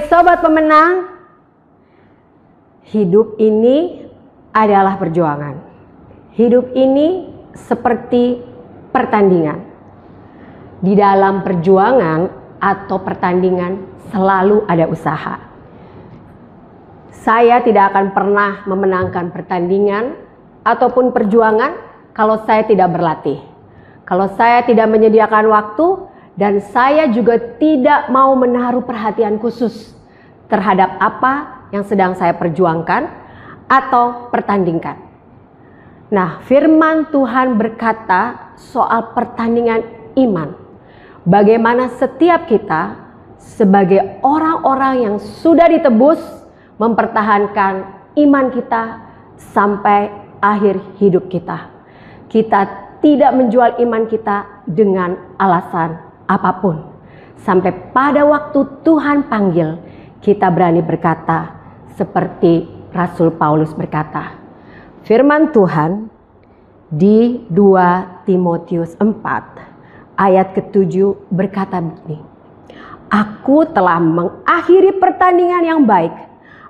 Oke, sobat pemenang, hidup ini adalah perjuangan. Hidup ini seperti pertandingan. Di dalam perjuangan atau pertandingan selalu ada usaha. Saya tidak akan pernah memenangkan pertandingan ataupun perjuangan kalau saya tidak berlatih. Kalau saya tidak menyediakan waktu, dan saya juga tidak mau menaruh perhatian khusus terhadap apa yang sedang saya perjuangkan atau pertandingkan. Nah, firman Tuhan berkata soal pertandingan iman. Bagaimana setiap kita sebagai orang-orang yang sudah ditebus mempertahankan iman kita sampai akhir hidup kita. Kita tidak menjual iman kita dengan alasan apapun. Sampai pada waktu Tuhan panggil, kita berani berkata seperti Rasul Paulus berkata. Firman Tuhan di 2 Timotius 4 ayat ke-7 berkata begini. Aku telah mengakhiri pertandingan yang baik.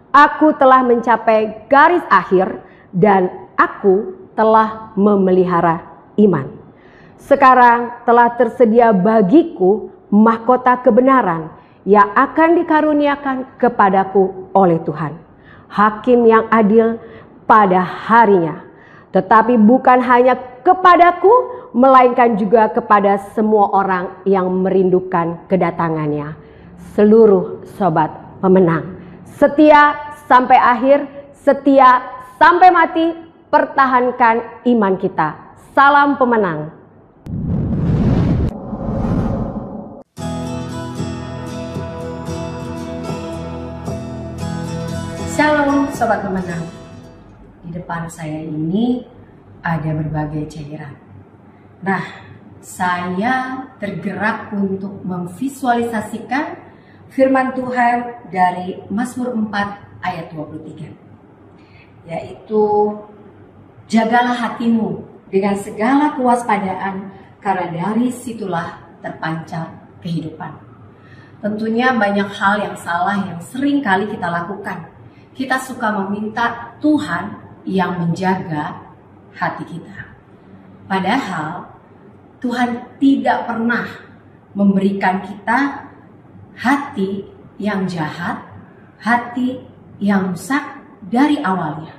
Aku telah mencapai garis akhir dan aku telah memelihara iman. Sekarang telah tersedia bagiku mahkota kebenaran yang akan dikaruniakan kepadaku oleh Tuhan, hakim yang adil pada harinya. Tetapi bukan hanya kepadaku, melainkan juga kepada semua orang yang merindukan kedatangannya. Seluruh sobat pemenang, setia sampai akhir, setia sampai mati, pertahankan iman kita. Salam pemenang. Shalom sobat pemenang. Di depan saya ini ada berbagai cairan. Nah, saya tergerak untuk memvisualisasikan firman Tuhan dari Mazmur 4 ayat 23. Yaitu, jagalah hatimu dengan segala kewaspadaan, karena dari situlah terpancar kehidupan. Tentunya banyak hal yang salah yang sering kali kita lakukan. Kita suka meminta Tuhan yang menjaga hati kita. Padahal Tuhan tidak pernah memberikan kita hati yang jahat, hati yang rusak dari awalnya.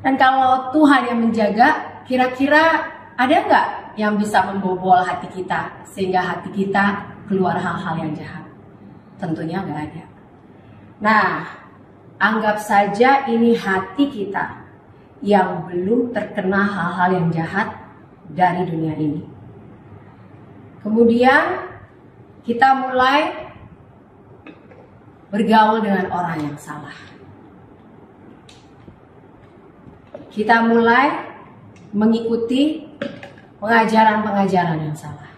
Dan kalau Tuhan yang menjaga, kira-kira ada nggak yang bisa membobol hati kita sehingga hati kita keluar hal-hal yang jahat? Tentunya nggak ada. Nah, anggap saja ini hati kita yang belum terkena hal-hal yang jahat dari dunia ini. Kemudian kita mulai bergaul dengan orang yang salah. Kita mulai mengikuti pengajaran-pengajaran yang salah.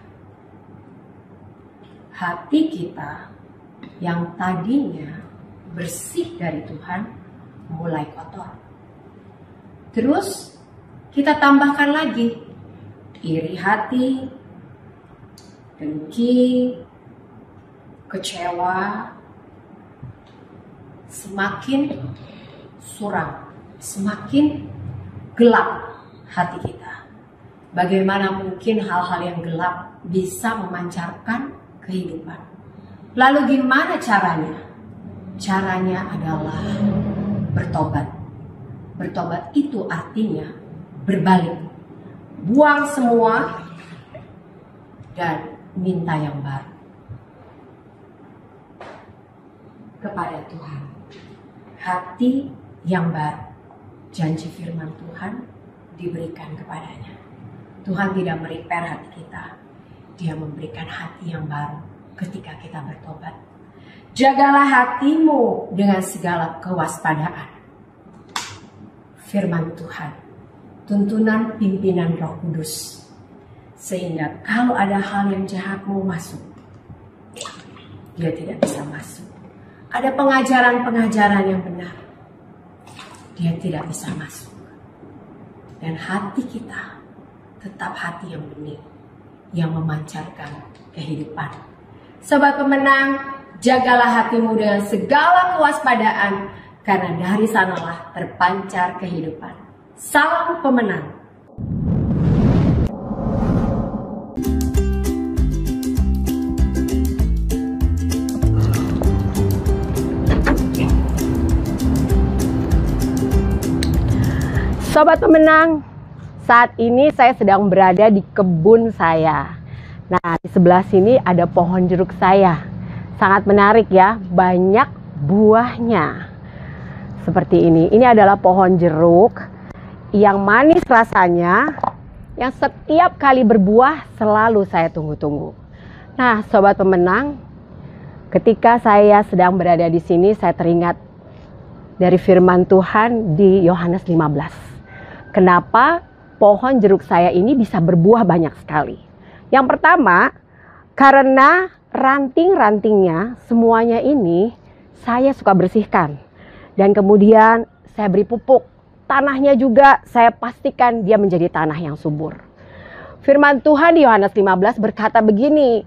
Hati kita yang tadinya bersih dari Tuhan mulai kotor. Terus kita tambahkan lagi iri hati, dengki, kecewa, semakin suram, semakin gelap hati kita. Bagaimana mungkin hal-hal yang gelap bisa memancarkan kehidupan? Lalu gimana caranya? Caranya adalah bertobat. Bertobat itu artinya berbalik. Buang semua dan minta yang baru kepada Tuhan. Hati yang baru, janji firman Tuhan diberikan kepadanya. Tuhan tidak merepair hati kita. Dia memberikan hati yang baru ketika kita bertobat. Jagalah hatimu dengan segala kewaspadaan. Firman Tuhan, tuntunan pimpinan Roh Kudus. Sehingga kalau ada hal yang jahat mau masuk, dia tidak bisa masuk. Ada pengajaran-pengajaran yang benar, dia tidak bisa masuk. Dan hati kita tetap hati yang bening, yang memancarkan kehidupan. Sobat pemenang, Jagalah hatimu dengan segala kewaspadaan, karena dari sanalah terpancar kehidupan. Salam pemenang. Sobat pemenang, saat ini saya sedang berada di kebun saya. Nah, di sebelah sini ada pohon jeruk saya. Sangat menarik ya, banyak buahnya. Seperti ini. Ini adalah pohon jeruk yang manis rasanya, yang setiap kali berbuah selalu saya tunggu-tunggu. Nah, sobat pemenang, ketika saya sedang berada di sini, saya teringat dari firman Tuhan di Yohanes 15. Kenapa pohon jeruk saya ini bisa berbuah banyak sekali? Yang pertama, karena ranting-rantingnya semuanya ini saya suka bersihkan. Dan kemudian saya beri pupuk. Tanahnya juga saya pastikan dia menjadi tanah yang subur. Firman Tuhan di Yohanes 15 berkata begini,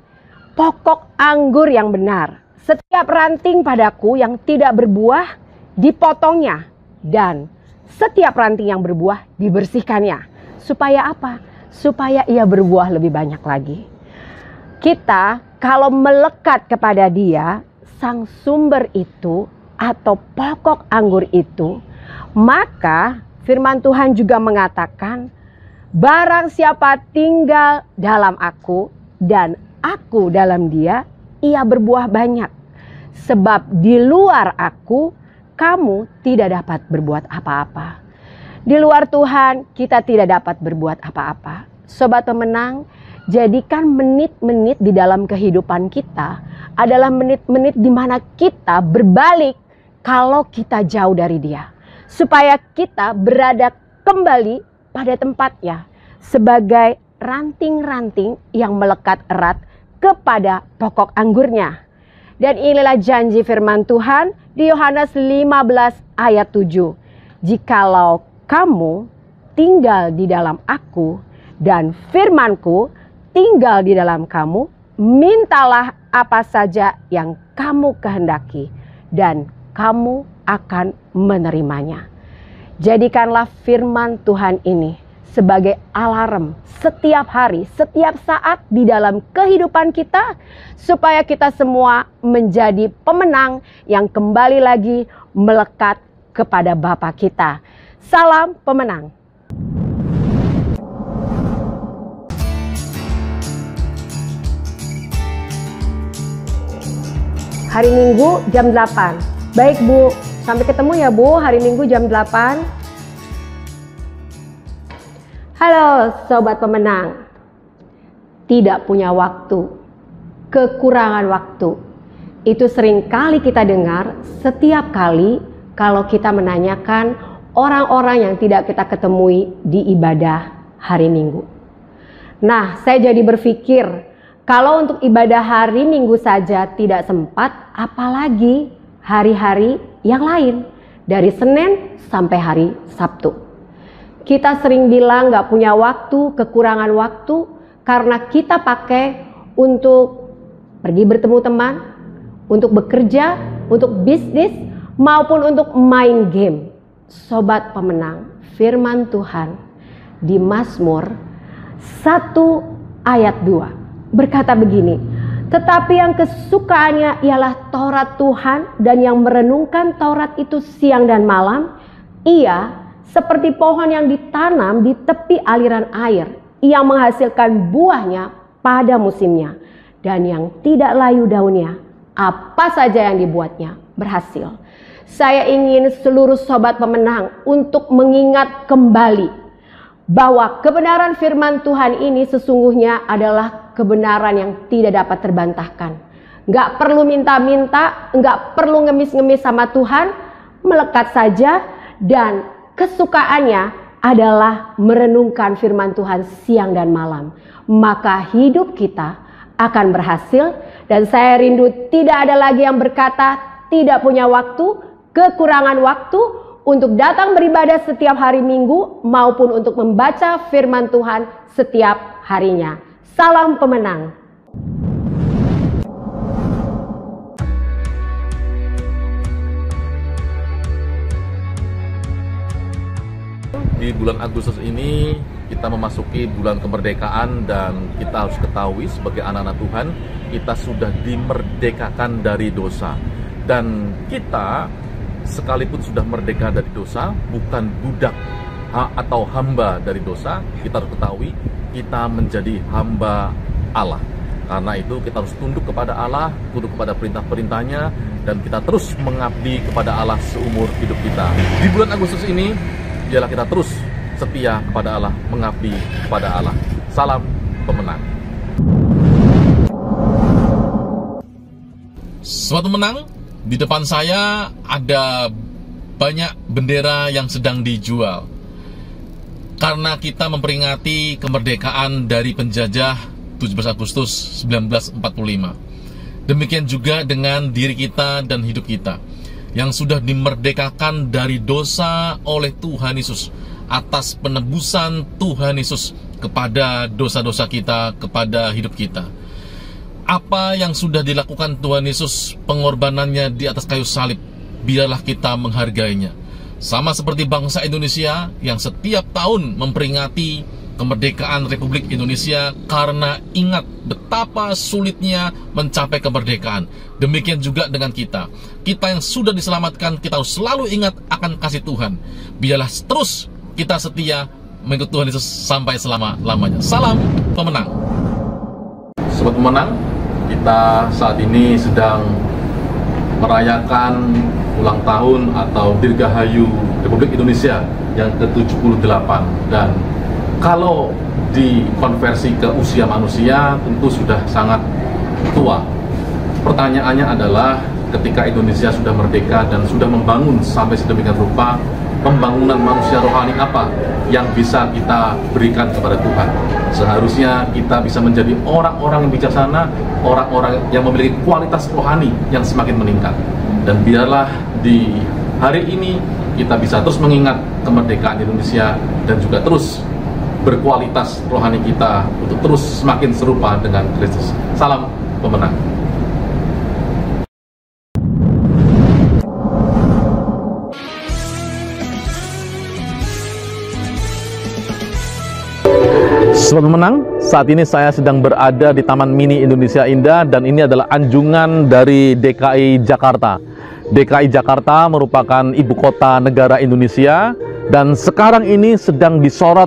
pokok anggur yang benar, setiap ranting padaku yang tidak berbuah dipotongnya, dan setiap ranting yang berbuah dibersihkannya. Supaya apa? Supaya ia berbuah lebih banyak lagi. Kita kalau melekat kepada Dia, sang sumber itu atau pokok anggur itu, maka firman Tuhan juga mengatakan, barang siapa tinggal dalam aku dan aku dalam dia, ia berbuah banyak. Sebab di luar aku, kamu tidak dapat berbuat apa-apa. Di luar Tuhan, kita tidak dapat berbuat apa-apa. Sobat pemenang, jadikan menit-menit di dalam kehidupan kita adalah menit-menit di mana kita berbalik kalau kita jauh dari Dia. Supaya kita berada kembali pada tempatnya sebagai ranting-ranting yang melekat erat kepada pokok anggurnya. Dan inilah janji firman Tuhan di Yohanes 15 ayat 7. Jikalau kamu tinggal di dalam aku dan firmanku tinggal di dalam kamu, mintalah apa saja yang kamu kehendaki dan kamu akan menerimanya. Jadikanlah firman Tuhan ini sebagai alarm setiap hari, setiap saat di dalam kehidupan kita, supaya kita semua menjadi pemenang yang kembali lagi melekat kepada Bapa kita. Salam pemenang. Hari Minggu jam 8. Baik Bu, sampai ketemu ya Bu hari Minggu jam 8. Halo sobat pemenang, tidak punya waktu, kekurangan waktu. Itu sering kali kita dengar setiap kali kalau kita menanyakan orang-orang yang tidak kita ketemui di ibadah hari Minggu. Nah, saya jadi berpikir, kalau untuk ibadah hari Minggu saja tidak sempat, apalagi hari-hari yang lain, dari Senin sampai hari Sabtu. Kita sering bilang gak punya waktu, kekurangan waktu, karena kita pakai untuk pergi bertemu teman, untuk bekerja, untuk bisnis, maupun untuk main game. Sobat pemenang, firman Tuhan di Mazmur 1 ayat 2 berkata begini, tetapi yang kesukaannya ialah Taurat Tuhan, dan yang merenungkan Taurat itu siang dan malam, ia seperti pohon yang ditanam di tepi aliran air, yang menghasilkan buahnya pada musimnya, dan yang tidak layu daunnya, apa saja yang dibuatnya berhasil. Saya ingin seluruh sobat pemenang untuk mengingat kembali bahwa kebenaran firman Tuhan ini sesungguhnya adalah kebenaran yang tidak dapat terbantahkan. Gak perlu minta-minta, gak perlu ngemis-ngemis sama Tuhan, melekat saja, dan kesukaannya adalah merenungkan firman Tuhan siang dan malam. Maka hidup kita akan berhasil, dan saya rindu tidak ada lagi yang berkata tidak punya waktu, kekurangan waktu untuk datang beribadah setiap hari Minggu maupun untuk membaca firman Tuhan setiap harinya. Salam pemenang. Di bulan Agustus ini kita memasuki bulan kemerdekaan, dan kita harus ketahui sebagai anak-anak Tuhan, kita sudah dimerdekakan dari dosa. Dan kita sekalipun sudah merdeka dari dosa, bukan budak atau hamba dari dosa, kita harus ketahui kita menjadi hamba Allah. Karena itu kita harus tunduk kepada Allah, tunduk kepada perintah-perintahnya, dan kita terus mengabdi kepada Allah seumur hidup kita. Di bulan Agustus ini, biarlah kita terus setia kepada Allah, mengabdi kepada Allah. Salam pemenang. Sobat pemenang, di depan saya ada banyak bendera yang sedang dijual. Karena kita memperingati kemerdekaan dari penjajah 17 Agustus 1945. Demikian juga dengan diri kita dan hidup kita yang sudah dimerdekakan dari dosa oleh Tuhan Yesus, atas penebusan Tuhan Yesus kepada dosa-dosa kita, kepada hidup kita. Apa yang sudah dilakukan Tuhan Yesus, pengorbanannya di atas kayu salib, biarlah kita menghargainya. Sama seperti bangsa Indonesia yang setiap tahun memperingati kemerdekaan Republik Indonesia karena ingat betapa sulitnya mencapai kemerdekaan. Demikian juga dengan kita. Kita yang sudah diselamatkan, kita harus selalu ingat akan kasih Tuhan. Biarlah terus kita setia mengikut Tuhan Yesus sampai selama-lamanya. Salam pemenang. Sobat pemenang, kita saat ini sedang merayakan ulang tahun atau Dirgahayu Republik Indonesia yang ke-78. Dan kalau dikonversi ke usia manusia, tentu sudah sangat tua. Pertanyaannya adalah, ketika Indonesia sudah merdeka dan sudah membangun sampai sedemikian rupa, pembangunan manusia rohani apa yang bisa kita berikan kepada Tuhan? Seharusnya kita bisa menjadi orang-orang yang bijaksana, orang-orang yang memiliki kualitas rohani yang semakin meningkat. Dan biarlah di hari ini kita bisa terus mengingat kemerdekaan Indonesia, dan juga terus berkualitas rohani kita untuk terus semakin serupa dengan Kristus. Salam pemenang. Sobat pemenang, saat ini saya sedang berada di Taman Mini Indonesia Indah, dan ini adalah anjungan dari DKI Jakarta. DKI Jakarta merupakan ibu kota negara Indonesia, dan sekarang ini sedang disorot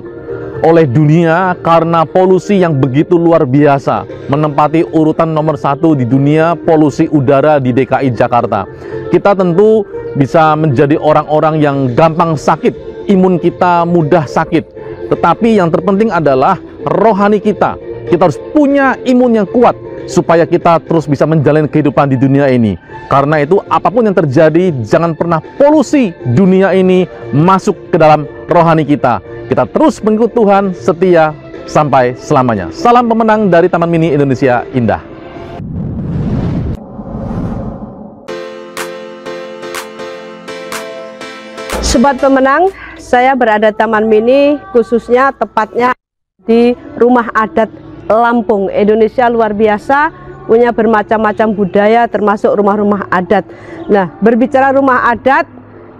oleh dunia karena polusi yang begitu luar biasa, menempati urutan nomor 1 di dunia polusi udara di DKI Jakarta. Kita tentu bisa menjadi orang-orang yang gampang sakit, imun kita mudah sakit, tetapi yang terpenting adalah rohani kita. Kita harus punya imun yang kuat supaya kita terus bisa menjalani kehidupan di dunia ini. Karena itu apapun yang terjadi, jangan pernah polusi dunia ini masuk ke dalam rohani kita. Kita terus mengikut Tuhan, setia sampai selamanya. Salam pemenang dari Taman Mini Indonesia Indah. Sobat pemenang, saya berada di Taman Mini, khususnya tepatnya di Rumah Adat Lampung. Indonesia luar biasa, punya bermacam-macam budaya, termasuk rumah-rumah adat. Nah, berbicara rumah adat,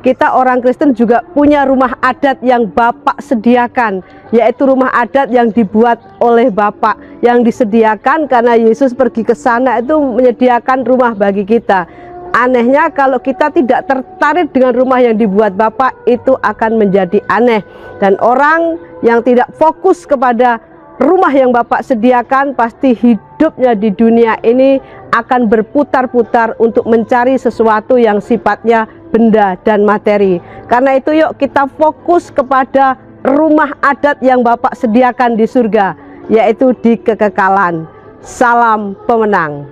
kita orang Kristen juga punya rumah adat yang Bapak sediakan, yaitu rumah adat yang dibuat oleh Bapak, yang disediakan karena Yesus pergi ke sana itu menyediakan rumah bagi kita. Anehnya kalau kita tidak tertarik dengan rumah yang dibuat Bapak, itu akan menjadi aneh. Dan orang yang tidak fokus kepada rumah yang Bapak sediakan, pasti hidupnya di dunia ini akan berputar-putar untuk mencari sesuatu yang sifatnya benda dan materi. Karena itu yuk kita fokus kepada rumah adat yang Bapak sediakan di surga, yaitu di kekekalan. Salam pemenang.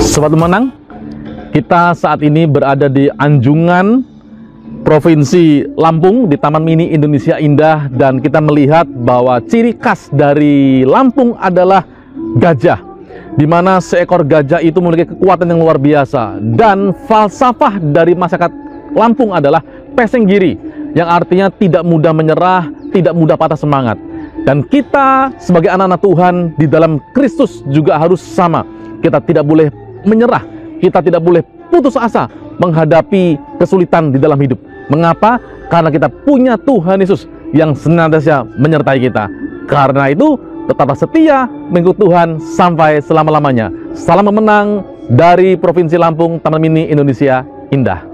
Sobat pemenang, kita saat ini berada di Anjungan Provinsi Lampung di Taman Mini Indonesia Indah, dan kita melihat bahwa ciri khas dari Lampung adalah gajah, di mana seekor gajah itu memiliki kekuatan yang luar biasa. Dan falsafah dari masyarakat Lampung adalah peseng giri, yang artinya tidak mudah menyerah, tidak mudah patah semangat. Dan kita sebagai anak-anak Tuhan di dalam Kristus juga harus sama. Kita tidak boleh menyerah, kita tidak boleh putus asa menghadapi kesulitan di dalam hidup. Mengapa? Karena kita punya Tuhan Yesus yang senantiasa menyertai kita. Karena itu, tetaplah setia mengikut Tuhan sampai selama-lamanya. Salam memenang dari Provinsi Lampung, Taman Mini Indonesia Indah.